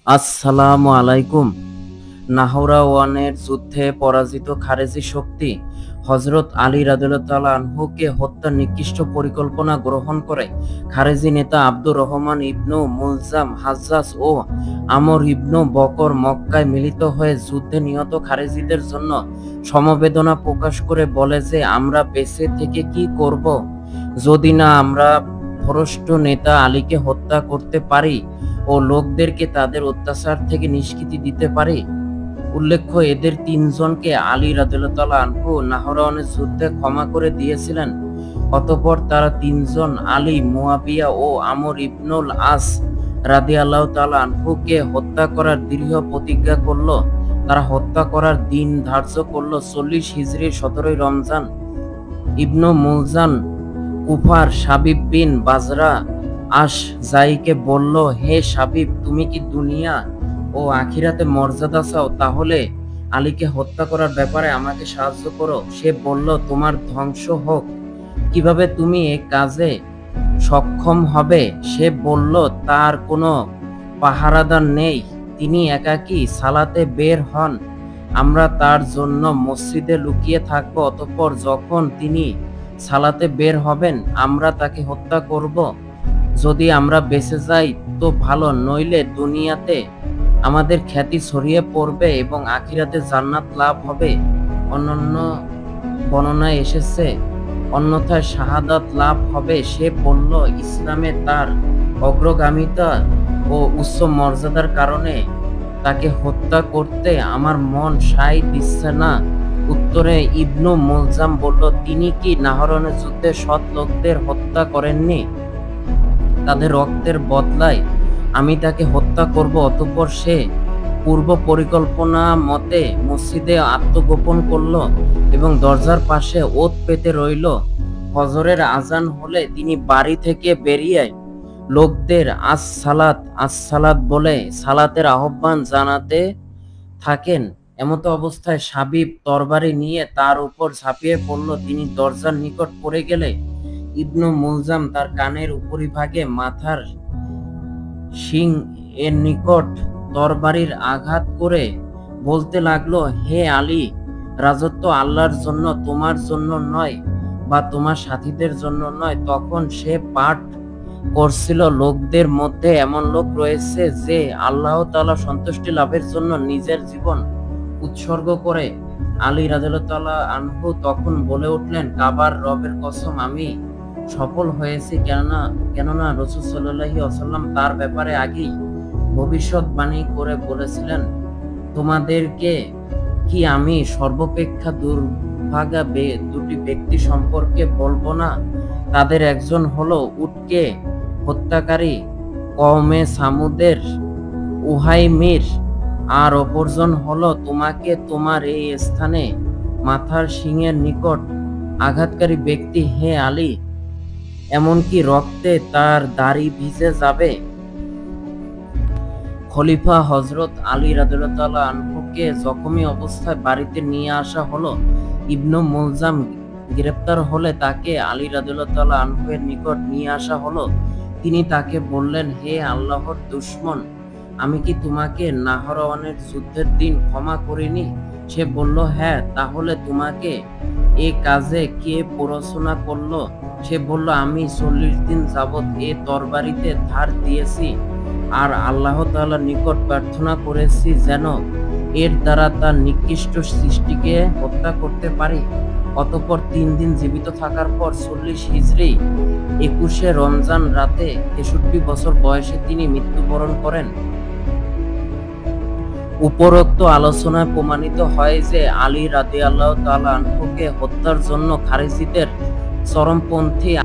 আসসালামু আলাইকুম। নাহরাওয়ানের যুদ্ধে পরাজিত খারেজি শক্তি হযরত আলী রাদিয়াল্লাহু তাআলা আনহুকে হত্যার নিকৃষ্ট পরিকল্পনা গ্রহণ করে খারেজি নেতা আব্দুর রহমান ইবনু মুলজাম হাজ্জাজ ও আমর ইবনু বকর মক্কায় মিলিত হয়ে যুদ্ধে নিহত খারেজিদের জন্য সমবেদনা প্রকাশ করে বলে যে আমরা বেঁচে থেকে কি করব যদি না আমরা ভ্রষ্ট নেতা আলীকে হত্যা করতে পারি ও লোকদেরকে তাদের অত্যাচার থেকে নিষ্কৃতি দিতে পারে। উল্লেখ্য, এদের তিনজনকে আলী রাদিয়াল্লাহু তাআলা আনহু নাহরাওয়ানের যুদ্ধে ক্ষমা করে দিয়েছিলেন। অতঃপর তারা তিনজন আলী, মুয়াবিয়া ও আমর ইবনুল আস রাদিয়াল্লাহু তাআলা আনহুকে হত্যা করার দৃঢ় প্রতিজ্ঞা করল। তারা হত্যা করার দিন ধার্য করল 40 হিজরির 17 রমজান। ইবনু মুলজান কুফার শাবিব বিন বাজরা আশ-জাইকে বলল, হে শাবিব, তুমি কি দুনিয়া ও আখিরাতে মর্যাদা চাও? তাহলে আলীকে হত্যা করার ব্যাপারে আমাকে সাহায্য করো। সে বলল, তোমার ধ্বংস হোক। কিভাবে তুমি এ কাজে সক্ষম হবে? সে বলল, তার কোনো পাহারাদার নেই, তিনি একাকী সালাতে বের হন। আমরা তার জন্য মসজিদে লুকিয়ে থাকব। অতঃপর যখন তিনি সালাতে বের হবেন আমরা তাকে হত্যা করব। যদি আমরা বেঁচে যাই তো ভালো, নইলে দুনিয়াতে আমাদের খ্যাতি ছড়িয়ে পড়বে এবং আখিরাতে জান্নাত লাভ হবে। অন্যান্য বর্ণনায় এসেছে অন্যথায় শাহাদাত লাভ হবে। সে বলল, ইসলামে তার অগ্রগামিতা ও উচ্চ মর্যাদার কারণে তাকে হত্যা করতে আমার মন সায় দিচ্ছে না। উত্তরে ইবনু মুলজাম বলল, তিনি কি নাহরাওয়ানের যুদ্ধে সৎ লোকদের হত্যা করেননি? তাদের রক্তের বদলায় আমি তাকে হত্যা করব। অতঃপর সে পূর্ব পরিকল্পনা মতে মসজিদে আত্মগোপন করল এবং দরজার পাশে ওত পেতে রইল। ফজরের আজান হলে তিনি বাড়ি থেকে বেরিয়ে লোকদের আস-সালাত আস-সালাত বলে সালাতের আহ্বান জানাতে থাকেন। এমতো অবস্থায় শাবিব তরবারি নিয়ে তার উপর ঝাঁপিয়ে পড়ল। তিনি দরজার নিকট পড়ে গেলে ইবনু মুলজাম তার কানের উপরিভাগে মাথার শিং এর নিকট তরবারির আঘাত করে বলতে লাগলো, হে আলী, রাজত্ব আল্লাহর জন্য, তোমার জন্য নয় বা তোমার সাথীদের জন্য নয়। তখন সে পাঠ করছিল, লোকদের মধ্যে এমন লোক রয়েছে যে আল্লাহ তাআলা সন্তুষ্টি লাভের জন্য নিজের জীবন উৎসর্গ করে। আলী রাদিয়াল্লাহু তাআলা আনহু তখন বলে উঠলেন, কাবার রবের কসম, আমি সফল হয়েছি। কেননা রাসূল সাল্লাল্লাহু আলাইহি ওয়াসাল্লাম তার ব্যাপারে আগেই ভবিষ্যৎবাণী করে বলেছিলেন, তোমাদেরকে কি আমি সর্বাপেক্ষা দুর্ভাগা দুটি ব্যক্তি সম্পর্কে বলবো না? তাদের একজন হলো উটকে হত্যাকারী কওমে সামুদের উহাইমির, আর অপরজন হলো তোমাকে তোমার এই স্থানে মাথার শিংয়ের নিকট আঘাতকারী ব্যক্তি। হে আলী, এমনকি রক্তে তার দাড়ি ভিজে যাবে। খলিফা হযরত আলী রাদিয়াল্লাহু তাআলা আনহুকে জখমি অবস্থায় বাড়িতে নিয়ে আসা হলো। ইবনু মুলজাম গ্রেপ্তার হলে তাকে আলী রাদিয়াল্লাহু তাআলা আনহু-এর নিকট নিয়ে আসা হলো। তিনি তাকে বললেন, হে আল্লাহর দুশমন, আমি কি তোমাকে নাহরাওয়ানের যুদ্ধের দিন ক্ষমা করিনি? সে বলল, হ্যাঁ। তাহলে তোমাকে এ কাজে কে প্ররোচনা করলো? সে বলল, আমি 40 দিন যাবৎ এ তরবারিতে ধার দিয়েছি আর আল্লাহ তাআলার নিকট প্রার্থনা করেছি যেন এর দ্বারা তার নিকৃষ্ট সৃষ্টিকে হত্যা করতে পারি। অতঃপর 3 দিন জীবিত থাকার পর 40 হিজরি 21 রমজান রাতে 63 বছর বয়সে তিনি মৃত্যুবরণ করেন। উপরোক্ত আলোচনায় প্রমাণিত হয় যে আলী রাদিয়াল্লাহু তাআলা আনহুকে হত্যার জন্য খারেজিদের চরমপন্থী